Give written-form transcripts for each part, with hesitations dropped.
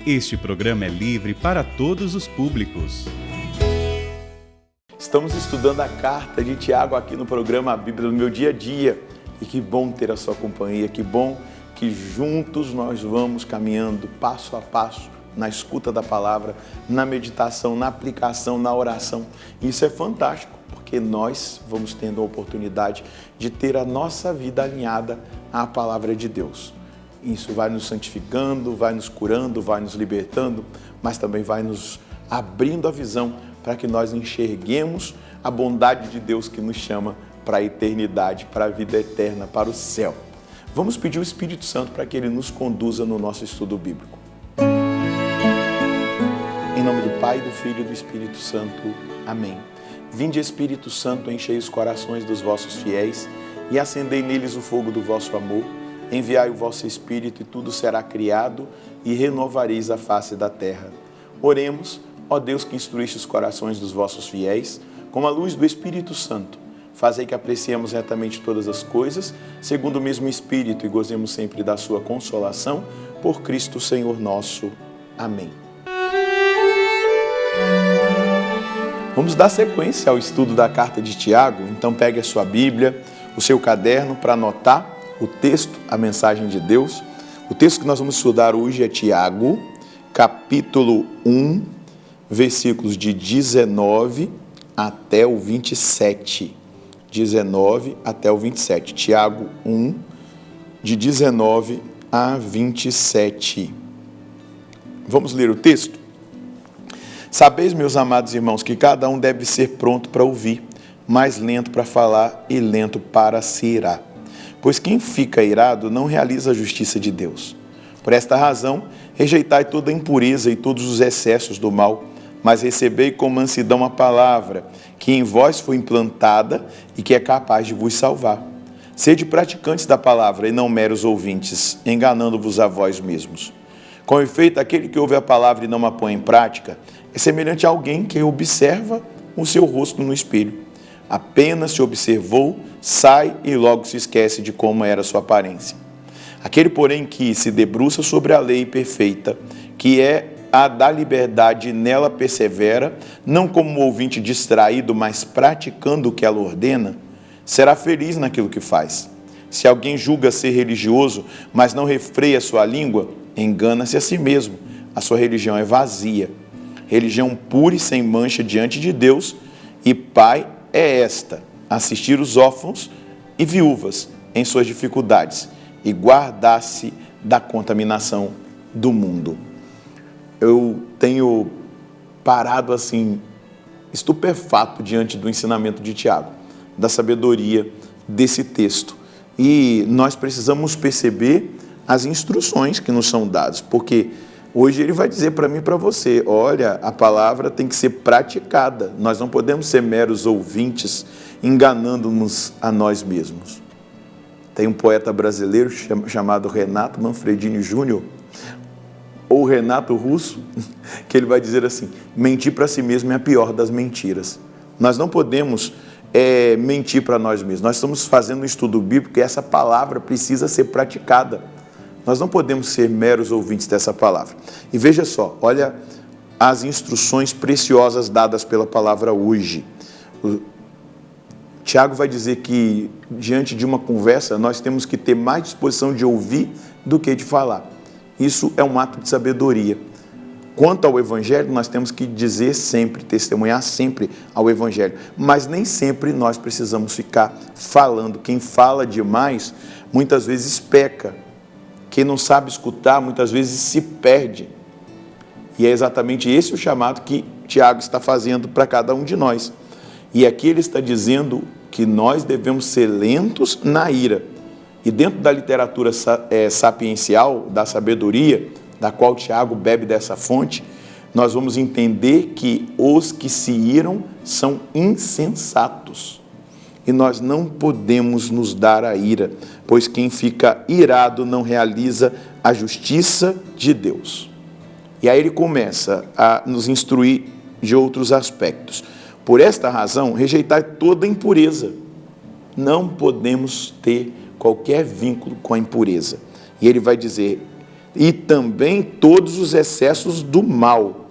Este programa é livre para todos os públicos. Estamos estudando a carta de Tiago aqui no programa A Bíblia no Meu Dia a Dia. E que bom ter a sua companhia, que bom que juntos nós vamos caminhando passo a passo na escuta da palavra, na meditação, na aplicação, na oração. Isso é fantástico, porque nós vamos tendo a oportunidade de ter a nossa vida alinhada à palavra de Deus. Isso vai nos santificando, vai nos curando, vai nos libertando, mas também vai nos abrindo a visão para que nós enxerguemos a bondade de Deus que nos chama para a eternidade, para a vida eterna, para o céu. Vamos pedir o Espírito Santo para que Ele nos conduza no nosso estudo bíblico. Em nome do Pai, do Filho e do Espírito Santo. Amém. Vinde, Espírito Santo, enchei os corações dos vossos fiéis e acendei neles o fogo do vosso amor. Enviai o vosso Espírito e tudo será criado e renovareis a face da terra. Oremos, ó Deus que instruíste os corações dos vossos fiéis, com a luz do Espírito Santo. Fazei que apreciemos retamente todas as coisas, segundo o mesmo Espírito, e gozemos sempre da sua consolação, por Cristo Senhor nosso. Amém. Vamos dar sequência ao estudo da carta de Tiago, então pegue a sua Bíblia, o seu caderno para anotar o texto, a mensagem de Deus. O texto que nós vamos estudar hoje é Tiago, capítulo 1, versículos de 19 até o 27. 19 até o 27. Tiago 1, de 19 a 27. Vamos ler o texto? Sabeis, meus amados irmãos, que cada um deve ser pronto para ouvir, mais lento para falar e lento para se irar. Pois quem fica irado não realiza a justiça de Deus. Por esta razão, rejeitai toda a impureza e todos os excessos do mal, mas recebei com mansidão a palavra, que em vós foi implantada e que é capaz de vos salvar. Sede praticantes da palavra e não meros ouvintes, enganando-vos a vós mesmos. Com efeito, aquele que ouve a palavra e não a põe em prática, é semelhante a alguém que observa o seu rosto no espelho. Apenas se observou, sai e logo se esquece de como era a sua aparência. Aquele, porém, que se debruça sobre a lei perfeita, que é a da liberdade, nela persevera, não como um ouvinte distraído, mas praticando o que ela ordena, será feliz naquilo que faz. Se alguém julga ser religioso, mas não refreia sua língua, engana-se a si mesmo. A sua religião é vazia. Religião pura e sem mancha diante de Deus e Pai é esta: assistir os órfãos e viúvas em suas dificuldades e guardar-se da contaminação do mundo. Eu tenho parado assim, estupefato diante do ensinamento de Tiago, da sabedoria desse texto. E nós precisamos perceber as instruções que nos são dadas, porque hoje ele vai dizer para mim e para você, olha, a palavra tem que ser praticada. Nós não podemos ser meros ouvintes, enganando-nos a nós mesmos. Tem um poeta brasileiro chamado Renato Manfredini Júnior, ou Renato Russo, que ele vai dizer assim: mentir para si mesmo é a pior das mentiras. Nós não podemos mentir para nós mesmos. Nós estamos fazendo um estudo bíblico e essa palavra precisa ser praticada. Nós não podemos ser meros ouvintes dessa palavra. E veja só, olha as instruções preciosas dadas pela palavra hoje. Tiago vai dizer que, diante de uma conversa, nós temos que ter mais disposição de ouvir do que de falar. Isso é um ato de sabedoria. Quanto ao Evangelho, nós temos que dizer sempre, testemunhar sempre ao Evangelho. Mas nem sempre nós precisamos ficar falando. Quem fala demais, muitas vezes peca. Quem não sabe escutar, muitas vezes se perde. E é exatamente esse o chamado que Tiago está fazendo para cada um de nós. E aqui ele está dizendo que nós devemos ser lentos na ira. E dentro da literatura sapiencial, da sabedoria, da qual Tiago bebe dessa fonte, nós vamos entender que os que se iram são insensatos. E nós não podemos nos dar a ira, pois quem fica irado não realiza a justiça de Deus. E aí ele começa a nos instruir de outros aspectos. Por esta razão, rejeitar toda impureza. Não podemos ter qualquer vínculo com a impureza. E ele vai dizer, e também todos os excessos do mal,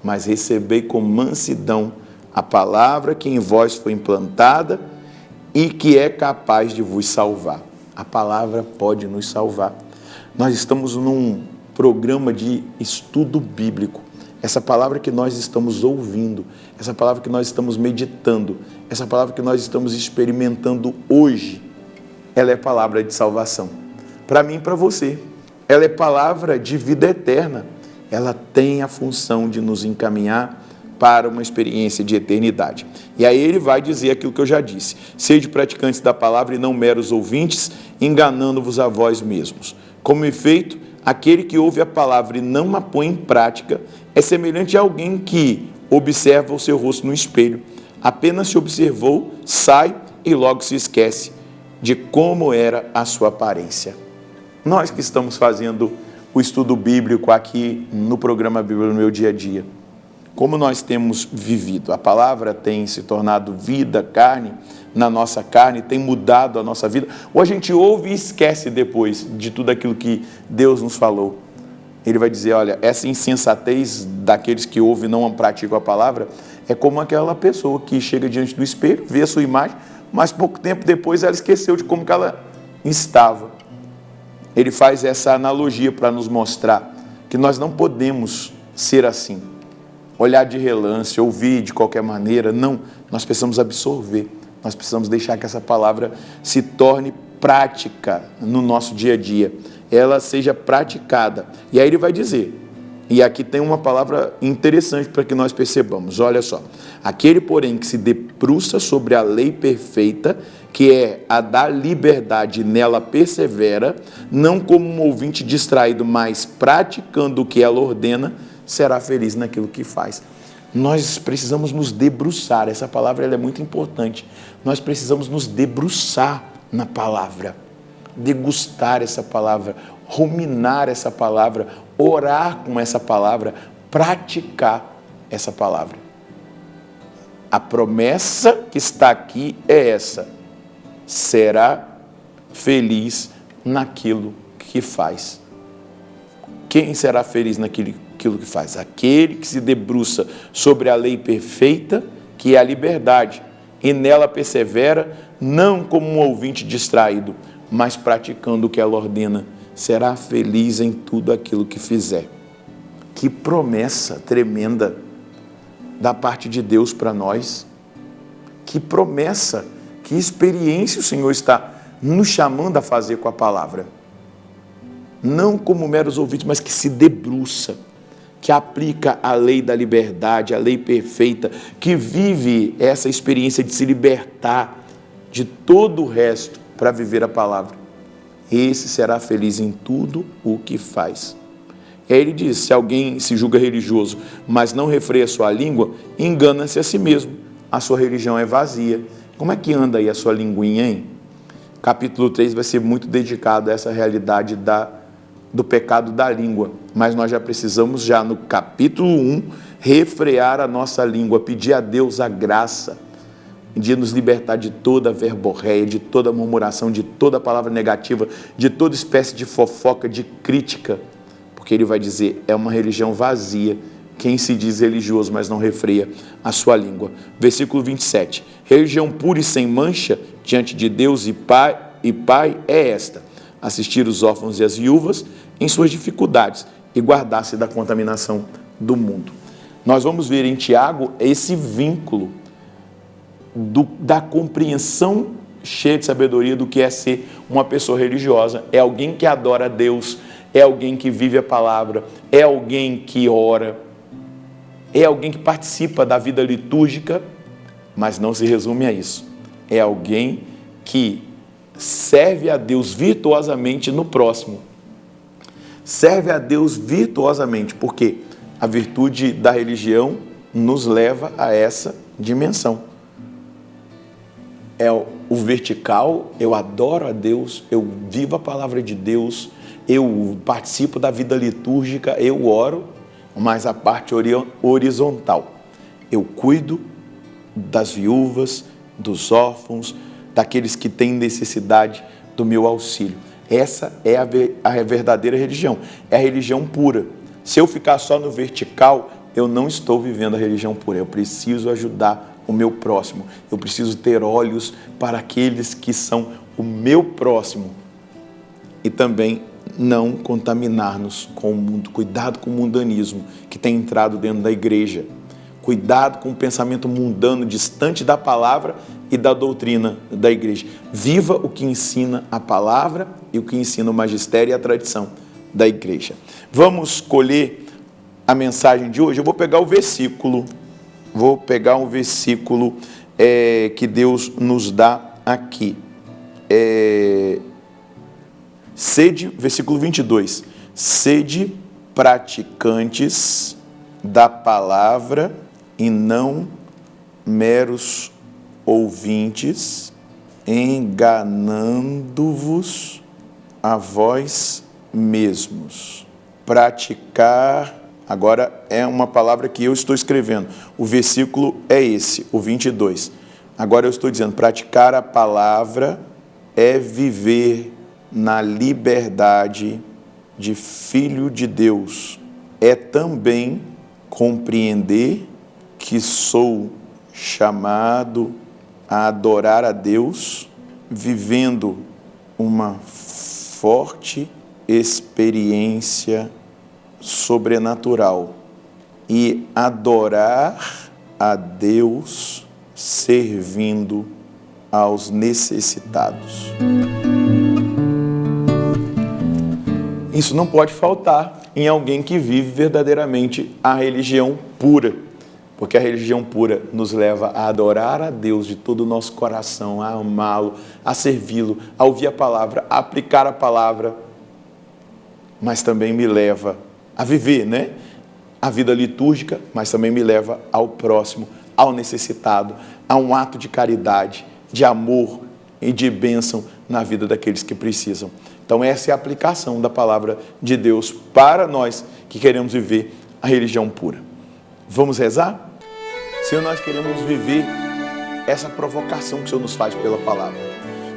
mas recebei com mansidão a palavra que em vós foi implantada e que é capaz de vos salvar. A palavra pode nos salvar. Nós estamos num programa de estudo bíblico. Essa palavra que nós estamos ouvindo, essa palavra que nós estamos meditando, essa palavra que nós estamos experimentando hoje, ela é palavra de salvação. Para mim e para você. Ela é palavra de vida eterna. Ela tem a função de nos encaminhar para uma experiência de eternidade. E aí ele vai dizer aquilo que eu já disse. Sede praticantes da palavra e não meros ouvintes, enganando-vos a vós mesmos. Como efeito, aquele que ouve a palavra e não a põe em prática é semelhante a alguém que observa o seu rosto no espelho. Apenas se observou, sai e logo se esquece de como era a sua aparência. Nós que estamos fazendo o estudo bíblico aqui no programa Bíblia no Meu Dia a Dia, como nós temos vivido? A palavra tem se tornado vida, carne, na nossa carne, tem mudado a nossa vida, ou a gente ouve e esquece depois de tudo aquilo que Deus nos falou? Ele vai dizer, olha, essa insensatez daqueles que ouvem e não praticam a palavra é como aquela pessoa que chega diante do espelho, vê a sua imagem, mas pouco tempo depois ela esqueceu de como que ela estava. Ele faz essa analogia para nos mostrar que nós não podemos ser assim, olhar de relance, ouvir de qualquer maneira, não, nós precisamos absorver, nós precisamos deixar que essa palavra se torne prática no nosso dia a dia, ela seja praticada. E aí ele vai dizer, e aqui tem uma palavra interessante para que nós percebamos, olha só, aquele porém que se debruça sobre a lei perfeita, que é a da liberdade, nela persevera, não como um ouvinte distraído, mas praticando o que ela ordena, será feliz naquilo que faz. Nós precisamos nos debruçar, essa palavra ela é muito importante, nós precisamos nos debruçar na palavra, degustar essa palavra, ruminar essa palavra, orar com essa palavra, praticar essa palavra. A promessa que está aqui é essa, será feliz naquilo que faz. Quem será feliz naquilo que faz? Aquele que se debruça sobre a lei perfeita, que é a liberdade, e nela persevera, não como um ouvinte distraído, mas praticando o que ela ordena, será feliz em tudo aquilo que fizer. Que promessa tremenda da parte de Deus para nós. Que promessa, que experiência o Senhor está nos chamando a fazer com a palavra. Não como meros ouvintes, mas que se debruça, que aplica a lei da liberdade, a lei perfeita, que vive essa experiência de se libertar de todo o resto para viver a palavra. Esse será feliz em tudo o que faz. E aí ele diz, se alguém se julga religioso, mas não refreia sua língua, engana-se a si mesmo. A sua religião é vazia. Como é que anda aí a sua linguinha, hein? Capítulo 3 vai ser muito dedicado a essa realidade do pecado da língua. Mas nós já precisamos, já no capítulo 1, refrear a nossa língua, pedir a Deus a graça de nos libertar de toda verborreia, de toda murmuração, de toda palavra negativa, de toda espécie de fofoca, de crítica. Porque ele vai dizer, é uma religião vazia, quem se diz religioso, mas não refreia a sua língua. Versículo 27. Religião pura e sem mancha diante de Deus e Pai é esta: assistir os órfãos e as viúvas em suas dificuldades e guardar-se da contaminação do mundo. Nós vamos ver em Tiago esse vínculo da compreensão cheia de sabedoria do que é ser uma pessoa religiosa. É alguém que adora a Deus, é alguém que vive a palavra, é alguém que ora, é alguém que participa da vida litúrgica, mas não se resume a isso. É alguém que serve a Deus virtuosamente no próximo. Serve a Deus virtuosamente, porque a virtude da religião nos leva a essa dimensão. É o vertical, eu adoro a Deus, eu vivo a palavra de Deus, eu participo da vida litúrgica, eu oro, mas a parte horizontal, eu cuido das viúvas, dos órfãos, daqueles que têm necessidade, do meu auxílio. Essa é a verdadeira religião, é a religião pura. Se eu ficar só no vertical, eu não estou vivendo a religião pura. Eu preciso ajudar o meu próximo. Eu preciso ter olhos para aqueles que são o meu próximo. E também não contaminar-nos com o mundo. Cuidado com o mundanismo que tem entrado dentro da igreja. Cuidado com o pensamento mundano, distante da palavra e da doutrina da igreja. Viva o que ensina a palavra e o que ensina o magistério e a tradição da igreja. Vamos colher a mensagem de hoje. Eu vou pegar um versículo que Deus nos dá aqui. Versículo 22. Sede praticantes da palavra e não meros ouvintes, enganando-vos a vós mesmos. Praticar, agora é uma palavra que eu estou escrevendo. O versículo é esse, o 22. Agora eu estou dizendo, praticar a palavra é viver na liberdade de filho de Deus. É também compreender que sou chamado a adorar a Deus, vivendo uma forte experiência sobrenatural e adorar a Deus servindo aos necessitados. Isso não pode faltar em alguém que vive verdadeiramente a religião pura, porque a religião pura nos leva a adorar a Deus de todo o nosso coração, a amá-lo, a servi-lo, a ouvir a palavra, a aplicar a palavra, mas também me leva a viver, a vida litúrgica, mas também me leva ao próximo, ao necessitado, a um ato de caridade, de amor e de bênção na vida daqueles que precisam. Então essa é a aplicação da palavra de Deus para nós que queremos viver a religião pura. Vamos rezar? Senhor, nós queremos viver essa provocação que o Senhor nos faz pela palavra.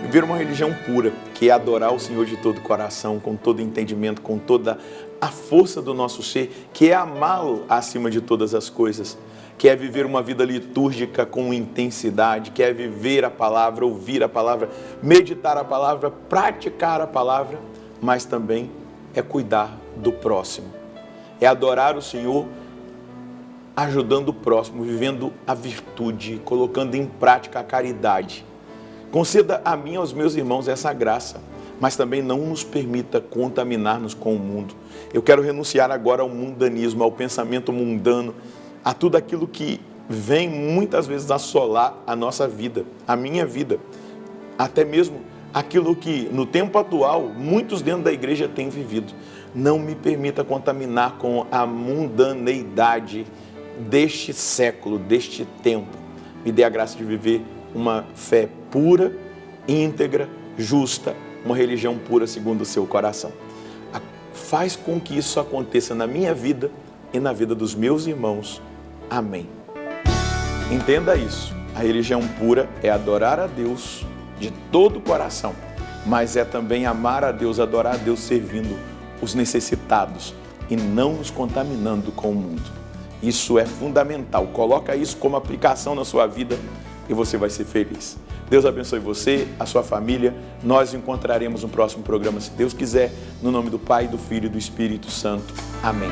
Viver uma religião pura, que é adorar o Senhor de todo o coração, com todo entendimento, com toda a força do nosso ser, que é amá-lo acima de todas as coisas, que é viver uma vida litúrgica com intensidade, que é viver a palavra, ouvir a palavra, meditar a palavra, praticar a palavra, mas também é cuidar do próximo. É adorar o Senhor ajudando o próximo, vivendo a virtude, colocando em prática a caridade. Conceda a mim e aos meus irmãos essa graça, mas também não nos permita contaminar-nos com o mundo. Eu quero renunciar agora ao mundanismo, ao pensamento mundano, a tudo aquilo que vem muitas vezes assolar a nossa vida, a minha vida, até mesmo aquilo que no tempo atual muitos dentro da igreja têm vivido. Não me permita contaminar com a mundaneidade deste século, deste tempo. Me dê a graça de viver uma fé pura, íntegra, justa, uma religião pura segundo o seu coração. Faz com que isso aconteça na minha vida e na vida dos meus irmãos. Amém. Entenda isso. A religião pura é adorar a Deus de todo o coração, mas é também amar a Deus, adorar a Deus servindo os necessitados e não nos contaminando com o mundo. Isso é fundamental. Coloca isso como aplicação na sua vida e você vai ser feliz. Deus abençoe você, a sua família. Nós nos encontraremos no próximo programa, se Deus quiser, no nome do Pai, do Filho e do Espírito Santo. Amém.